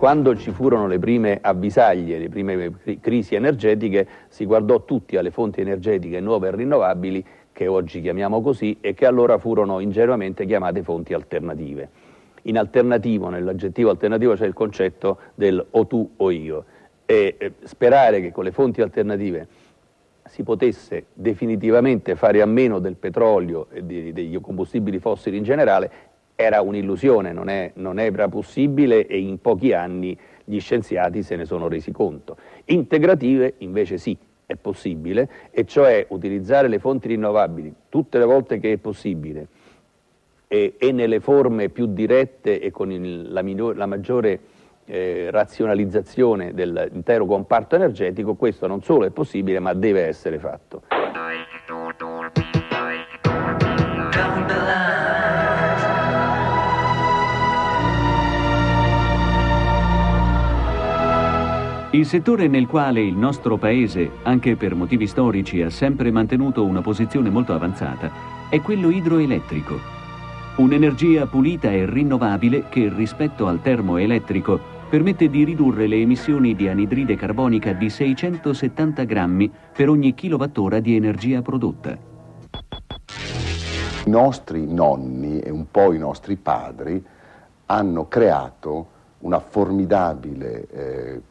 quando ci furono le prime avvisaglie, le prime crisi energetiche, si guardò tutti alle fonti energetiche nuove e rinnovabili, che oggi chiamiamo così, e che allora furono ingenuamente chiamate fonti alternative. In alternativo, nell'aggettivo alternativo c'è il concetto del o tu o io, e sperare che con le fonti alternative si potesse definitivamente fare a meno del petrolio e degli combustibili fossili in generale era un'illusione, non era possibile, e in pochi anni gli scienziati se ne sono resi conto. Integrative invece sì, è possibile, e cioè utilizzare le fonti rinnovabili tutte le volte che è possibile e nelle forme più dirette e con la maggiore razionalizzazione dell'intero comparto energetico. Questo non solo è possibile, ma deve essere fatto. Il settore nel quale il nostro paese, anche per motivi storici, ha sempre mantenuto una posizione molto avanzata è quello idroelettrico. Un'energia pulita e rinnovabile che, rispetto al termoelettrico, permette di ridurre le emissioni di anidride carbonica di 670 grammi per ogni kilowattora di energia prodotta. I nostri nonni e un po' i nostri padri hanno creato una formidabile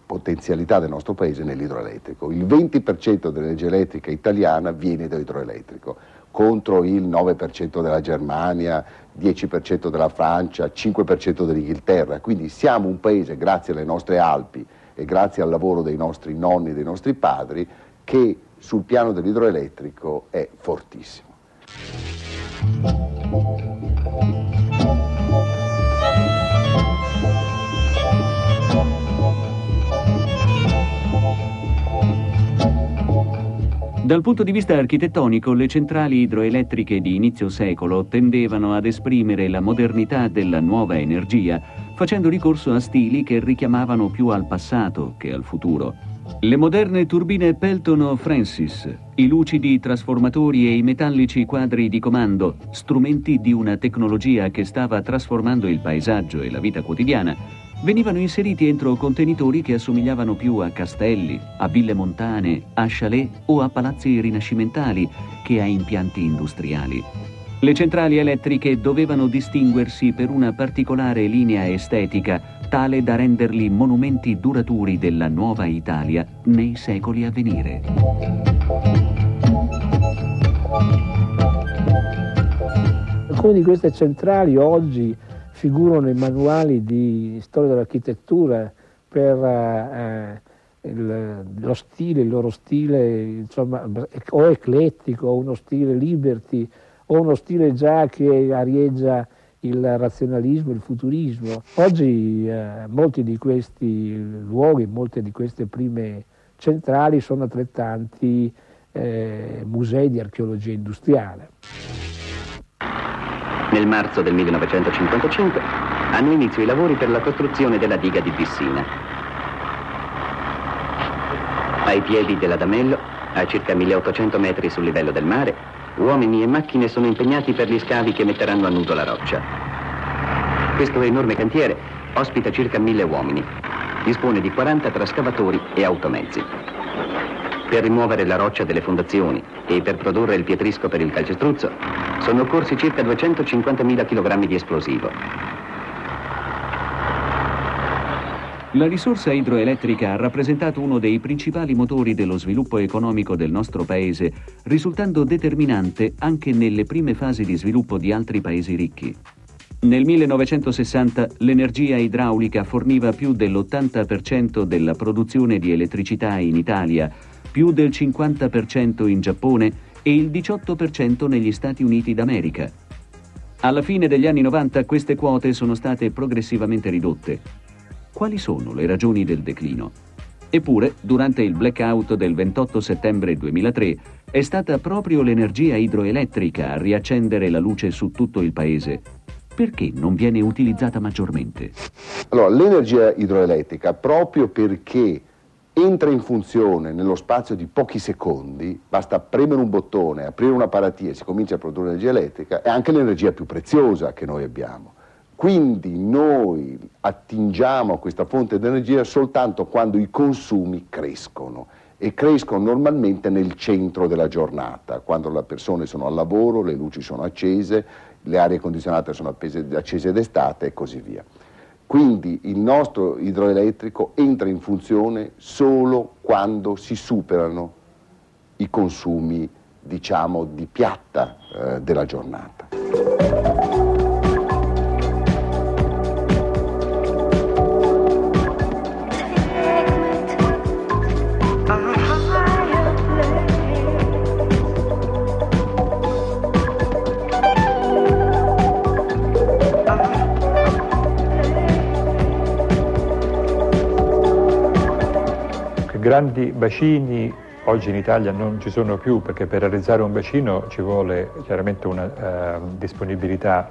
potenzialità del nostro paese nell'idroelettrico. Il 20% dell'energia elettrica italiana viene da idroelettrico, contro il 9% della Germania, 10% della Francia, 5% dell'Inghilterra. Quindi siamo un paese, grazie alle nostre Alpi e grazie al lavoro dei nostri nonni e dei nostri padri, che sul piano dell'idroelettrico è fortissimo. Dal punto di vista architettonico, le centrali idroelettriche di inizio secolo tendevano ad esprimere la modernità della nuova energia, facendo ricorso a stili che richiamavano più al passato che al futuro. Le moderne turbine Pelton-Francis, i lucidi trasformatori e i metallici quadri di comando, strumenti di una tecnologia che stava trasformando il paesaggio e la vita quotidiana, venivano inseriti entro contenitori che assomigliavano più a castelli, a ville montane, a chalet o a palazzi rinascimentali che a impianti industriali. Le centrali elettriche dovevano distinguersi per una particolare linea estetica tale da renderli monumenti duraturi della nuova Italia nei secoli a venire. Alcune di queste centrali oggi figurano nei manuali di storia dell'architettura per il loro stile, insomma, o eclettico, o uno stile liberty, o uno stile già che arieggia il razionalismo, il futurismo. Oggi molti di questi luoghi, molte di queste prime centrali sono altrettanti musei di archeologia industriale. Nel marzo del 1955 hanno inizio i lavori per la costruzione della diga di Bissina. Ai piedi dell'Adamello, a circa 1800 metri sul livello del mare, uomini e macchine sono impegnati per gli scavi che metteranno a nudo la roccia. Questo enorme cantiere ospita circa 1000 uomini. Dispone di 40 trascavatori e automezzi. Per rimuovere la roccia dalle fondazioni e per produrre il pietrisco per il calcestruzzo sono occorsi circa 250.000 kg di esplosivo. La risorsa idroelettrica ha rappresentato uno dei principali motori dello sviluppo economico del nostro paese, risultando determinante anche nelle prime fasi di sviluppo di altri paesi ricchi. Nel 1960 l'energia idraulica forniva più dell'80% della produzione di elettricità in Italia, più del 50% in Giappone e il 18% negli Stati Uniti d'America. Alla fine degli anni 90 queste quote sono state progressivamente ridotte. Quali sono le ragioni del declino? Eppure, durante il blackout del 28 settembre 2003, è stata proprio l'energia idroelettrica a riaccendere la luce su tutto il paese. Perché non viene utilizzata maggiormente? Allora, l'energia idroelettrica, proprio perché entra in funzione nello spazio di pochi secondi, basta premere un bottone, aprire una paratia e si comincia a produrre energia elettrica, è anche l'energia più preziosa che noi abbiamo. Quindi noi attingiamo a questa fonte di energia soltanto quando i consumi crescono, e crescono normalmente nel centro della giornata, quando le persone sono al lavoro, le luci sono accese, le aree condizionate sono accese d'estate e così via. Quindi il nostro idroelettrico entra in funzione solo quando si superano i consumi, diciamo, di piatta della giornata. Grandi bacini oggi in Italia non ci sono più, perché per realizzare un bacino ci vuole chiaramente una disponibilità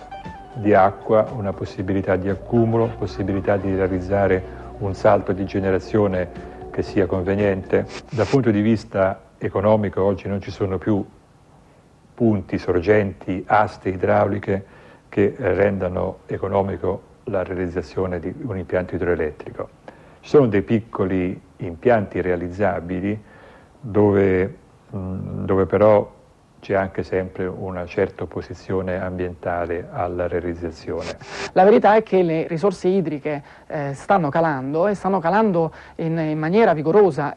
di acqua, una possibilità di accumulo, possibilità di realizzare un salto di generazione che sia conveniente. Dal punto di vista economico oggi non ci sono più punti, sorgenti, aste idrauliche che rendano economico la realizzazione di un impianto idroelettrico. Ci sono dei piccoli impianti realizzabili dove però c'è anche sempre una certa opposizione ambientale alla realizzazione. La verità è che le risorse idriche stanno calando, e stanno calando in maniera vigorosa.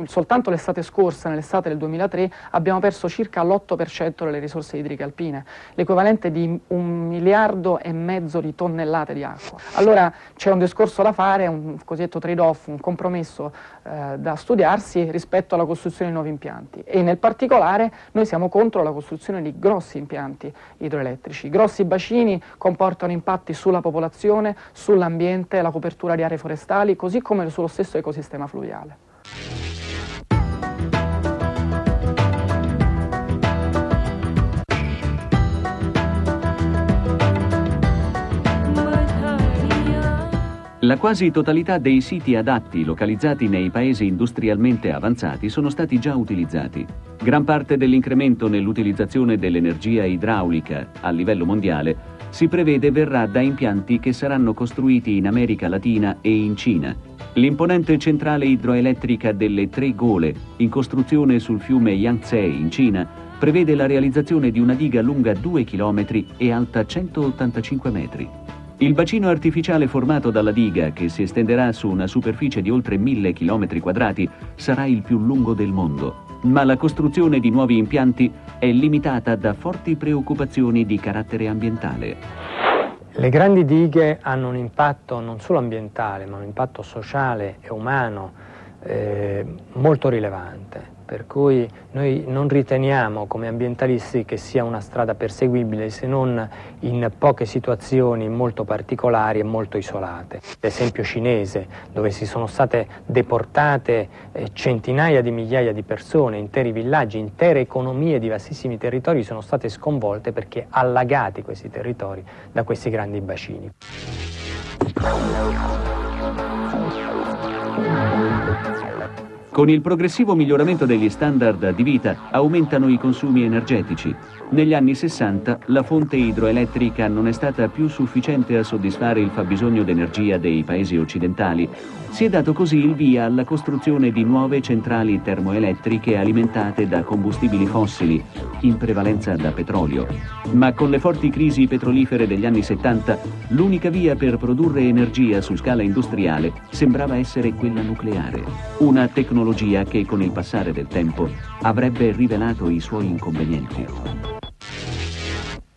Soltanto l'estate scorsa, nell'estate del 2003, abbiamo perso circa l'8% delle risorse idriche alpine, l'equivalente di 1,5 miliardi di tonnellate di acqua. Allora c'è un discorso da fare, un cosiddetto trade-off, un compromesso da studiarsi rispetto alla costruzione di nuovi impianti, e nel particolare noi siamo contro la costruzione di grossi impianti idroelettrici. Grossi bacini comportano impatti sulla popolazione, sull'ambiente, la copertura di aree forestali, così come sullo stesso ecosistema fluviale. La quasi totalità dei siti adatti localizzati nei paesi industrialmente avanzati sono stati già utilizzati. Gran parte dell'incremento nell'utilizzazione dell'energia idraulica a livello mondiale si prevede verrà da impianti che saranno costruiti in America Latina e in Cina. L'imponente centrale idroelettrica delle Tre Gole, in costruzione sul fiume Yangtze in Cina, prevede la realizzazione di una diga lunga 2 km e alta 185 metri. Il bacino artificiale formato dalla diga, che si estenderà su una superficie di oltre 1000 km², sarà il più lungo del mondo. Ma la costruzione di nuovi impianti è limitata da forti preoccupazioni di carattere ambientale. Le grandi dighe hanno un impatto non solo ambientale, ma un impatto sociale e umano molto rilevante. Per cui noi non riteniamo come ambientalisti che sia una strada perseguibile, se non in poche situazioni molto particolari e molto isolate. L'esempio cinese, dove si sono state deportate centinaia di migliaia di persone, interi villaggi, intere economie di vastissimi territori sono state sconvolte perché allagati questi territori da questi grandi bacini. Con il progressivo miglioramento degli standard di vita aumentano i consumi energetici. Negli anni 60 la fonte idroelettrica non è stata più sufficiente a soddisfare il fabbisogno d'energia dei paesi occidentali. Si è dato così il via alla costruzione di nuove centrali termoelettriche alimentate da combustibili fossili, in prevalenza da petrolio. Ma con le forti crisi petrolifere degli anni 70, l'unica via per produrre energia su scala industriale sembrava essere quella nucleare. Una tecnologia che con il passare del tempo avrebbe rivelato i suoi inconvenienti.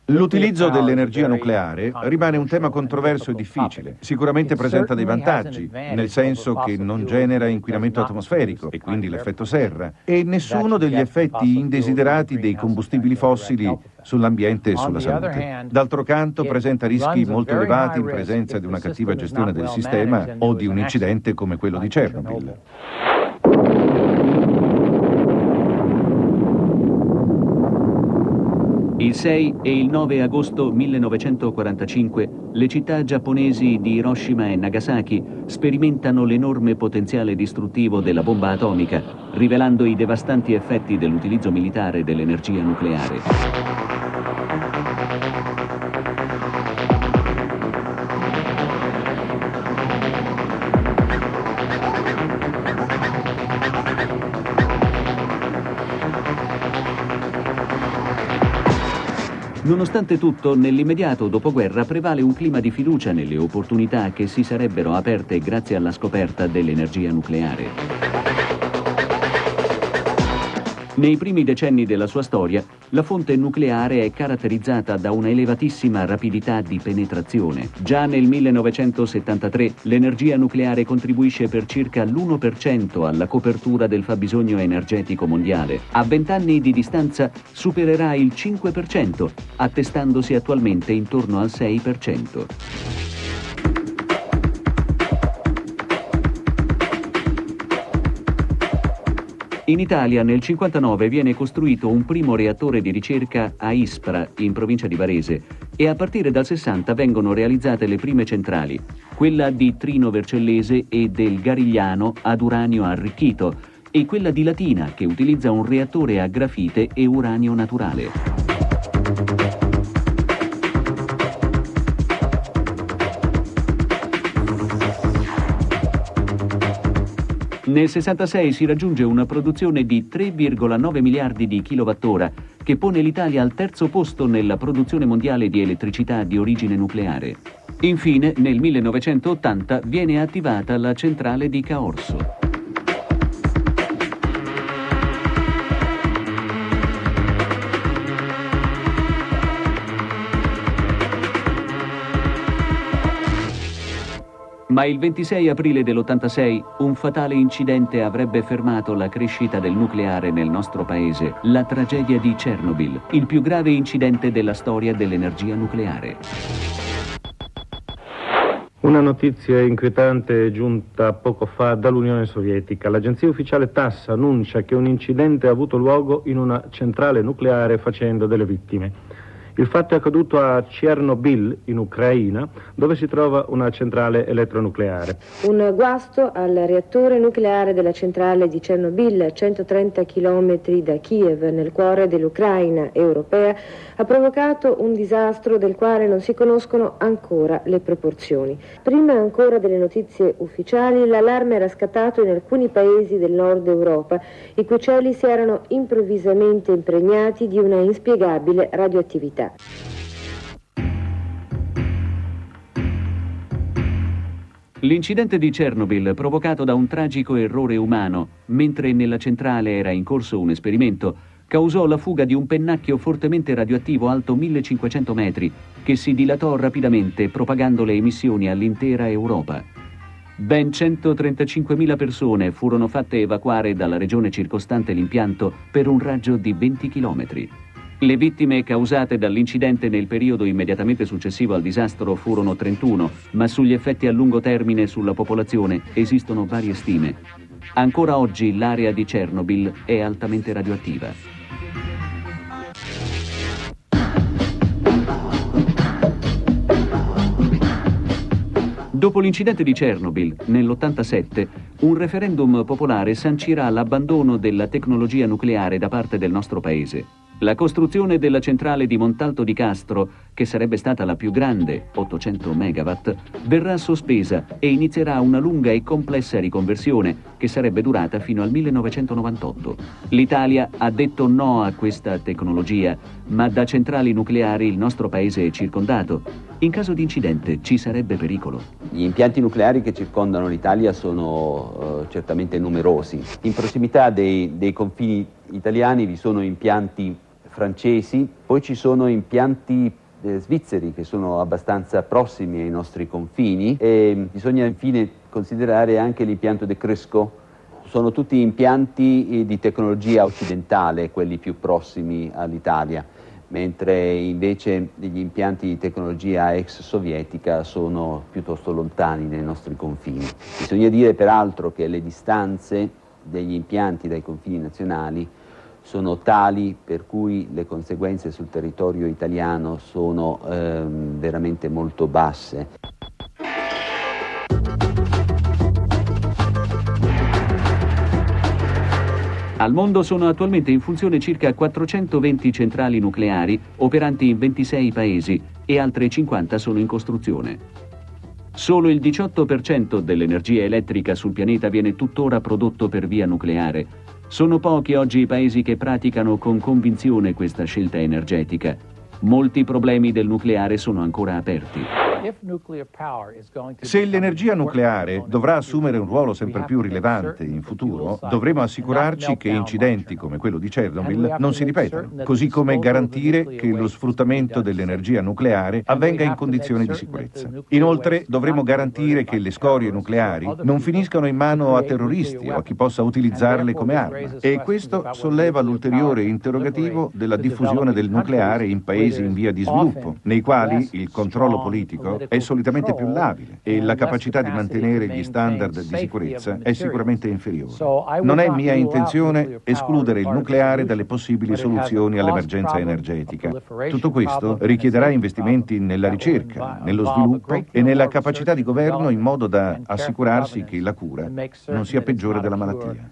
L'utilizzo dell'energia nucleare rimane un tema controverso e difficile. Sicuramente presenta dei vantaggi, nel senso che non genera inquinamento atmosferico e quindi l'effetto serra, e nessuno degli effetti indesiderati dei combustibili fossili sull'ambiente e sulla salute. D'altro canto presenta rischi molto elevati in presenza di una cattiva gestione del sistema o di un incidente come quello di Chernobyl. Il 6 e il 9 agosto 1945 le città giapponesi di Hiroshima e Nagasaki sperimentano l'enorme potenziale distruttivo della bomba atomica, rivelando i devastanti effetti dell'utilizzo militare dell'energia nucleare. Nonostante tutto, nell'immediato dopoguerra prevale un clima di fiducia nelle opportunità che si sarebbero aperte grazie alla scoperta dell'energia nucleare. Nei primi decenni della sua storia, la fonte nucleare è caratterizzata da una elevatissima rapidità di penetrazione. Già nel 1973 l'energia nucleare contribuisce per circa l'1% alla copertura del fabbisogno energetico mondiale. A 20 anni di distanza supererà il 5%, attestandosi attualmente intorno al 6%. In Italia nel 1959 viene costruito un primo reattore di ricerca a Ispra, in provincia di Varese, e a partire dal 60 vengono realizzate le prime centrali, quella di Trino Vercellese e del Garigliano ad uranio arricchito, e quella di Latina, che utilizza un reattore a grafite e uranio naturale. Nel 66 si raggiunge una produzione di 3,9 miliardi di kilowattora, che pone l'Italia al terzo posto nella produzione mondiale di elettricità di origine nucleare. Infine, nel 1980 viene attivata la centrale di Caorso. Ma il 26 aprile dell'86 un fatale incidente avrebbe fermato la crescita del nucleare nel nostro paese, la tragedia di Chernobyl, il più grave incidente della storia dell'energia nucleare. Una notizia inquietante è giunta poco fa dall'Unione Sovietica. L'agenzia ufficiale TASS annuncia che un incidente ha avuto luogo in una centrale nucleare facendo delle vittime. Il fatto è accaduto a Chernobyl, in Ucraina, dove si trova una centrale elettronucleare. Un guasto al reattore nucleare della centrale di Chernobyl, a 130 km da Kiev, nel cuore dell'Ucraina europea, ha provocato un disastro del quale non si conoscono ancora le proporzioni. Prima ancora delle notizie ufficiali, l'allarme era scattato in alcuni paesi del nord Europa, i cui cieli si erano improvvisamente impregnati di una inspiegabile radioattività. L'incidente di Chernobyl, provocato da un tragico errore umano, mentre nella centrale era in corso un esperimento, causò la fuga di un pennacchio fortemente radioattivo alto 1500 metri, che si dilatò rapidamente propagando le emissioni all'intera Europa. Ben 135.000 persone furono fatte evacuare dalla regione circostante l'impianto per un raggio di 20 chilometri. Le vittime causate dall'incidente nel periodo immediatamente successivo al disastro furono 31, ma sugli effetti a lungo termine sulla popolazione esistono varie stime. Ancora oggi l'area di Chernobyl è altamente radioattiva. Dopo l'incidente di Chernobyl, nell'87, un referendum popolare sancirà l'abbandono della tecnologia nucleare da parte del nostro paese. La costruzione della centrale di Montalto di Castro, che sarebbe stata la più grande, 800 megawatt, verrà sospesa e inizierà una lunga e complessa riconversione che sarebbe durata fino al 1998. L'Italia ha detto no a questa tecnologia, ma da centrali nucleari il nostro paese è circondato. In caso di incidente ci sarebbe pericolo. Gli impianti nucleari che circondano l'Italia sono certamente numerosi. In prossimità dei confini italiani vi sono impianti francesi, poi ci sono impianti svizzeri che sono abbastanza prossimi ai nostri confini e bisogna infine considerare anche l'impianto De Cresco. Sono tutti impianti di tecnologia occidentale, quelli più prossimi all'Italia, mentre invece gli impianti di tecnologia ex sovietica sono piuttosto lontani dai nostri confini. Bisogna dire peraltro che le distanze degli impianti dai confini nazionali sono tali per cui le conseguenze sul territorio italiano sono veramente molto basse. Al mondo sono attualmente in funzione circa 420 centrali nucleari operanti in 26 paesi e altre 50 sono in costruzione. Solo il 18% dell'energia elettrica sul pianeta viene tuttora prodotto per via nucleare. Sono pochi oggi i paesi che praticano con convinzione questa scelta energetica. Molti problemi del nucleare sono ancora aperti. Se l'energia nucleare dovrà assumere un ruolo sempre più rilevante in futuro, dovremo assicurarci che incidenti come quello di Chernobyl non si ripetano, così come garantire che lo sfruttamento dell'energia nucleare avvenga in condizioni di sicurezza. Inoltre dovremo garantire che le scorie nucleari non finiscano in mano a terroristi o a chi possa utilizzarle come arma. E questo solleva l'ulteriore interrogativo della diffusione del nucleare in paesi in via di sviluppo, nei quali il controllo politico è solitamente più labile e la capacità di mantenere gli standard di sicurezza è sicuramente inferiore. Non è mia intenzione escludere il nucleare dalle possibili soluzioni all'emergenza energetica. Tutto questo richiederà investimenti nella ricerca, nello sviluppo e nella capacità di governo in modo da assicurarsi che la cura non sia peggiore della malattia.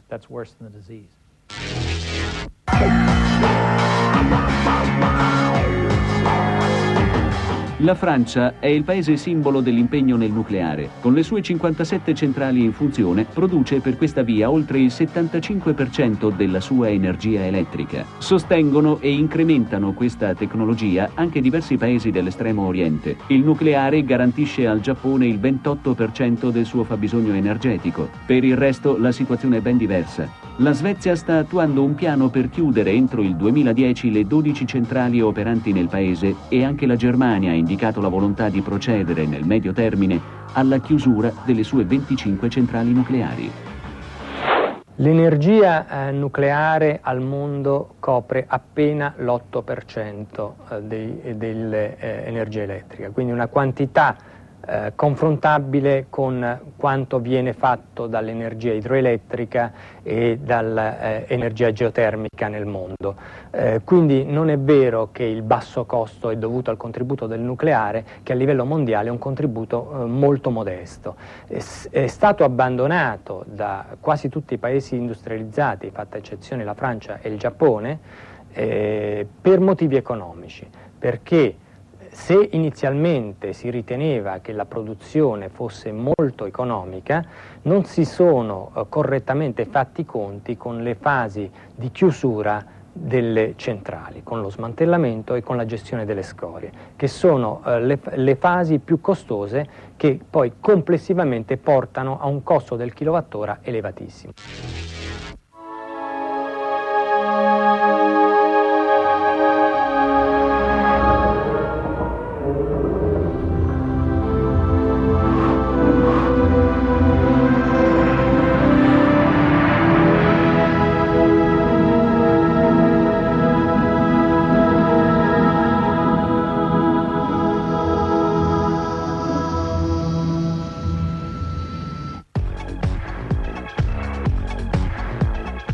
La Francia è il paese simbolo dell'impegno nel nucleare. Con le sue 57 centrali in funzione, produce per questa via oltre il 75% della sua energia elettrica. Sostengono e incrementano questa tecnologia anche diversi paesi dell'estremo oriente. Il nucleare garantisce al Giappone il 28% del suo fabbisogno energetico. Per il resto la situazione è ben diversa. La Svezia sta attuando un piano per chiudere entro il 2010 le 12 centrali operanti nel paese e anche la Germania ha indicato la volontà di procedere nel medio termine alla chiusura delle sue 25 centrali nucleari. L'energia nucleare al mondo copre appena l'8% dell'energia elettrica, quindi una quantità confrontabile con quanto viene fatto dall'energia idroelettrica e dall'energia geotermica nel mondo. Quindi non è vero che il basso costo è dovuto al contributo del nucleare, che a livello mondiale è un contributo molto modesto. È stato abbandonato da quasi tutti i paesi industrializzati, fatta eccezione la Francia e il Giappone, per motivi economici, perché se inizialmente si riteneva che la produzione fosse molto economica, non si sono correttamente fatti i conti con le fasi di chiusura delle centrali, con lo smantellamento e con la gestione delle scorie, che sono le fasi più costose che poi complessivamente portano a un costo del kilowattora elevatissimo.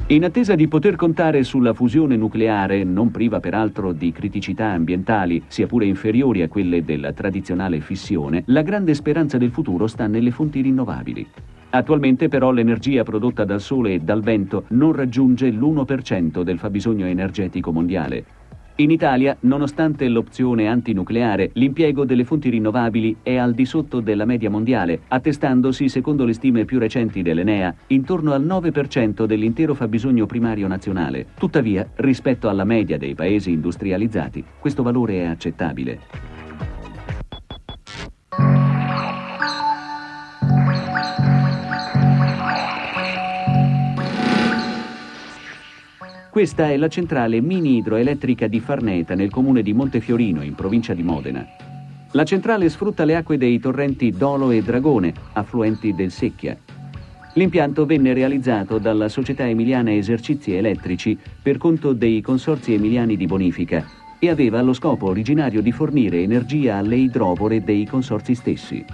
In attesa di poter contare sulla fusione nucleare, non priva peraltro di criticità ambientali, sia pure inferiori a quelle della tradizionale fissione, la grande speranza del futuro sta nelle fonti rinnovabili. Attualmente però l'energia prodotta dal sole e dal vento non raggiunge l'1% del fabbisogno energetico mondiale. In Italia, nonostante l'opzione antinucleare, l'impiego delle fonti rinnovabili è al di sotto della media mondiale, attestandosi, secondo le stime più recenti dell'Enea, intorno al 9% dell'intero fabbisogno primario nazionale. Tuttavia, rispetto alla media dei paesi industrializzati, questo valore è accettabile. Questa è la centrale mini idroelettrica di Farneta, nel comune di Montefiorino, in provincia di Modena. La centrale sfrutta le acque dei torrenti Dolo e Dragone, affluenti del Secchia. L'impianto venne realizzato dalla Società Emiliana Esercizi Elettrici per conto dei consorzi emiliani di bonifica e aveva lo scopo originario di fornire energia alle idrovore dei consorzi stessi.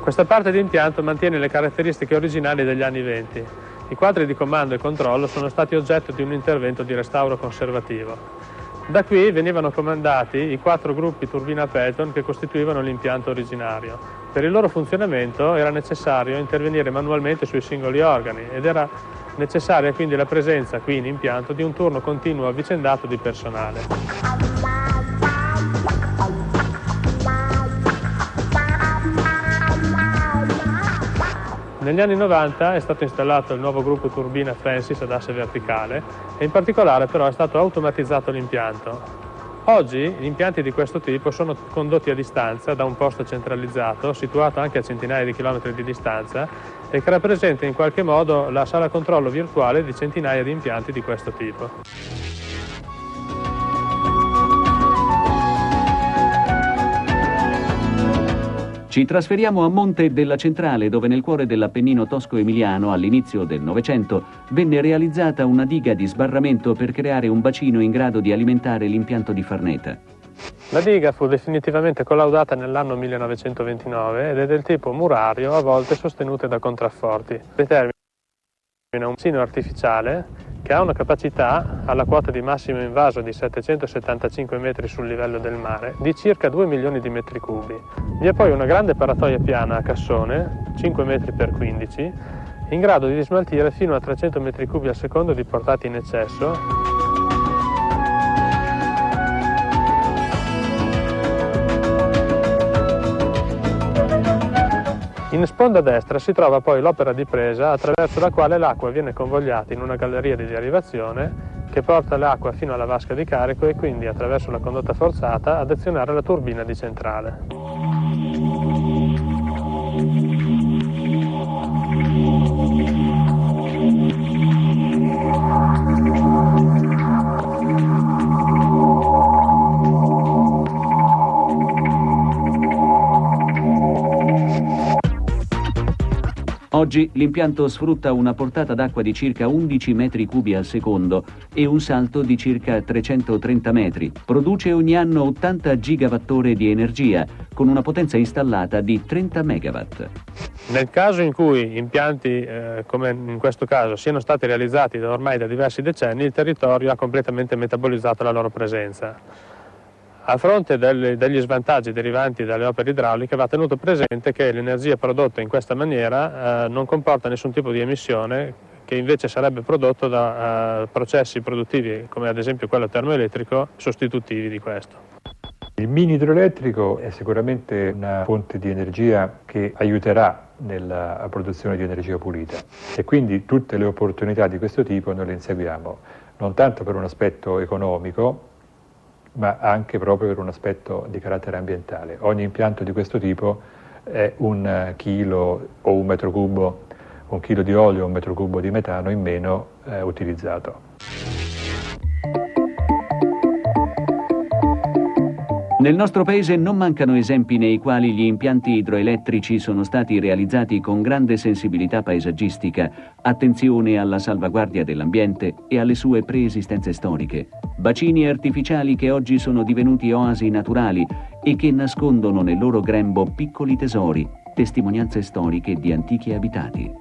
Questa parte di impianto mantiene le caratteristiche originali degli anni '20. I quadri di comando e controllo sono stati oggetto di un intervento di restauro conservativo. Da qui venivano comandati i 4 gruppi turbina Pelton che costituivano l'impianto originario. Per il loro funzionamento era necessario intervenire manualmente sui singoli organi ed era necessaria quindi la presenza qui in impianto di un turno continuo avvicendato di personale. Negli anni 90 è stato installato il nuovo gruppo turbina Francis ad asse verticale e in particolare però è stato automatizzato l'impianto. Oggi gli impianti di questo tipo sono condotti a distanza da un posto centralizzato, situato anche a centinaia di chilometri di distanza e che rappresenta in qualche modo la sala controllo virtuale di centinaia di impianti di questo tipo. Ci trasferiamo a monte della Centrale, dove nel cuore dell'Appennino tosco-emiliano, all'inizio del Novecento, venne realizzata una diga di sbarramento per creare un bacino in grado di alimentare l'impianto di Farneta. La diga fu definitivamente collaudata nell'anno 1929 ed è del tipo murario, a volte sostenute da contrafforti. Determina un bacino artificiale che ha una capacità, alla quota di massimo invaso di 775 metri sul livello del mare, di circa 2 milioni di metri cubi. Vi è poi una grande paratoia piana a cassone, 5 metri per 15, in grado di smaltire fino a 300 metri cubi al secondo di portata in eccesso. In sponda destra si trova poi l'opera di presa attraverso la quale l'acqua viene convogliata in una galleria di derivazione che porta l'acqua fino alla vasca di carico e quindi attraverso la condotta forzata ad azionare la turbina di centrale. Oggi l'impianto sfrutta una portata d'acqua di circa 11 metri cubi al secondo e un salto di circa 330 metri. Produce ogni anno 80 gigawattora di energia, con una potenza installata di 30 megawatt. Nel caso in cui impianti, come in questo caso, siano stati realizzati ormai da diversi decenni, il territorio ha completamente metabolizzato la loro presenza. A fronte degli svantaggi derivanti dalle opere idrauliche va tenuto presente che l'energia prodotta in questa maniera non comporta nessun tipo di emissione che invece sarebbe prodotto da processi produttivi come ad esempio quello termoelettrico sostitutivi di questo. Il mini idroelettrico è sicuramente una fonte di energia che aiuterà nella produzione di energia pulita e quindi tutte le opportunità di questo tipo noi le inseguiamo, non tanto per un aspetto economico, ma anche proprio per un aspetto di carattere ambientale. Ogni impianto di questo tipo è un chilo o un metro cubo, un chilo di olio o un metro cubo di metano in meno utilizzato. Nel nostro paese non mancano esempi nei quali gli impianti idroelettrici sono stati realizzati con grande sensibilità paesaggistica, attenzione alla salvaguardia dell'ambiente e alle sue preesistenze storiche. Bacini artificiali che oggi sono divenuti oasi naturali e che nascondono nel loro grembo piccoli tesori, testimonianze storiche di antichi abitati.